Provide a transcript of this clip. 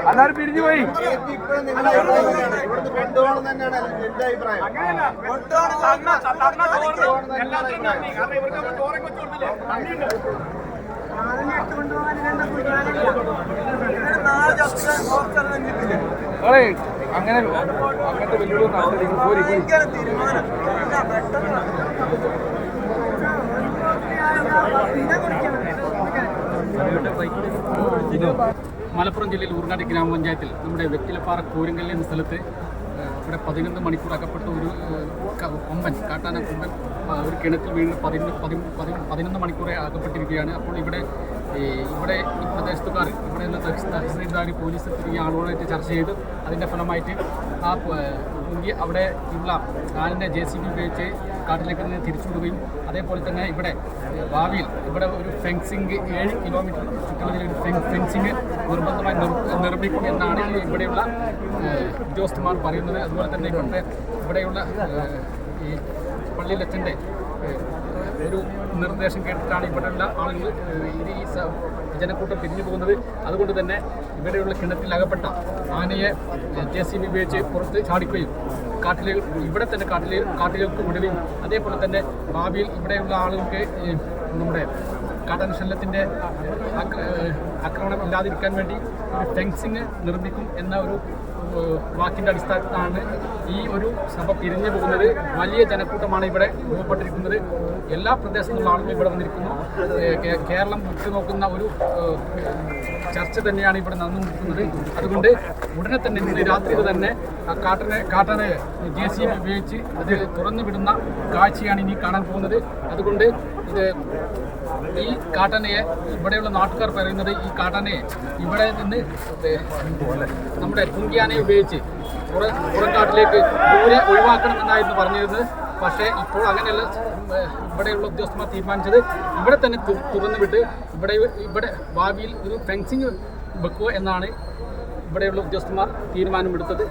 എല്ലാവരും പിരിഞ്ഞു പോയി. അങ്ങനെ അങ്ങനത്തെ വെല്ലുവിളി മലപ്പുറം ജില്ലയിൽ ഊർങ്ങാടി ഗ്രാമപഞ്ചായത്തിൽ നമ്മുടെ വെറ്റിലപ്പാറ കൂരങ്കല്ല് എന്ന സ്ഥലത്ത് ഇവിടെ 11 മണിക്കൂർ അകപ്പെട്ട ഒരു കൊമ്പൻ, കാട്ടാന കൊമ്പൻ ഒരു കിണറ്റിൽ വീണ് 11 മണിക്കൂറെ അകപ്പെട്ടിരിക്കുകയാണ്. അപ്പോൾ ഇവിടെ ഈ പ്രദേശത്തുകാർ ഇവിടെയുള്ള തഹസീൽദാർ, പോലീസ് തുടങ്ങിയ ആളുകളായിട്ട് ചർച്ച ചെയ്ത് അതിൻ്റെ ഫലമായിട്ട് ആ അവിടെ ഉള്ള ആനിൻ്റെ JCB ഉപയോഗിച്ച് കാട്ടിലേക്ക് തന്നെ തിരിച്ചുവിടുകയും അതേപോലെ തന്നെ ഇവിടെ ഭാവിയിൽ ഇവിടെ ഒരു ഫെൻസിങ് 7 കിലോമീറ്റർ ചുറ്റളവിൽ ഒരു ഫെൻസിങ് നിർബന്ധമായി നിർമ്മിക്കും എന്നാണ് ഇവിടെയുള്ള ഉദ്യോഗസ്ഥന്മാർ പറയുന്നത്. അതുപോലെ തന്നെ ഇവിടെയുള്ള ഈ പള്ളിയിലച്ഛൻ്റെ ഒരു നിർദ്ദേശം കേട്ടിട്ടാണ് ഇവിടെയുള്ള ആളുകൾ ഈ ജനക്കൂട്ടം പിരിഞ്ഞു പോകുന്നത്. അതുകൊണ്ട് തന്നെ ഇവിടെയുള്ള കിണറ്റിലകപ്പെട്ട ആനയെ JCB ഉപയോഗിച്ച് പുറത്ത് ചാടിക്കുകയും ഇവിടെ തന്നെ കാട്ടിലേക്ക് വിടുകയും അതേപോലെ തന്നെ ഭാവിയിൽ ഇവിടെയുള്ള ആളുകൾക്ക് നമ്മുടെ കാട്ടാന ശല്യത്തിൻ്റെ ആക്രമണം ഇല്ലാതിരിക്കാൻ വേണ്ടി ഒരു ഫെൻസിങ് നിർമ്മിക്കും എന്ന ഒരു വാക്കിൻ്റെ അടിസ്ഥാനത്തിലാണ് ഈ ഒരു സഭ പിരിഞ്ഞു പോകുന്നത്. വലിയ ജനക്കൂട്ടമാണ് ഇവിടെ രൂപപ്പെട്ടിരിക്കുന്നത്. എല്ലാ പ്രദേശത്തുള്ള ആളുകൾ ഇവിടെ വന്നിരിക്കുന്നു. കേരളം ഉറ്റുനോക്കുന്ന ഒരു ചർച്ച തന്നെയാണ് ഇവിടെ നടന്നുകൊണ്ടിരിക്കുന്നത്. അതുകൊണ്ട് ഉടനെ തന്നെ ഇന്ന് രാത്രി തന്നെ കാട്ടാനെ JCB ഉപയോഗിച്ച് അത് തുറന്നു വിടുന്ന കാഴ്ചയാണ് ഇനി കാണാൻ പോകുന്നത്. അതുകൊണ്ട് ഈ കാട്ടാനയെ ഇവിടെയുള്ള നാട്ടുകാർ പറയുന്നത് ഈ കാട്ടാനയെ ഇവിടെ നിന്ന് നമ്മുടെ കുങ്കിയാനയെ ഉപയോഗിച്ച് പുറംകാട്ടിലേക്ക് ദൂരെ ഒഴിവാക്കണമെന്നായിരുന്നു പറഞ്ഞിരുന്നത്. പക്ഷേ ഇപ്പോൾ അങ്ങനെയല്ല, ഇവിടെയുള്ള ഉദ്യോഗസ്ഥന്മാർ തീരുമാനിച്ചത് ഇവിടെ തന്നെ തുറന്നു വിട്ട് ഇവിടെ ഭാവിയിൽ ഒരു ഫെൻസിങ് വെക്കുക എന്നാണ് ഇവിടെയുള്ള ഉദ്യോഗസ്ഥന്മാർ തീരുമാനമെടുത്തത്.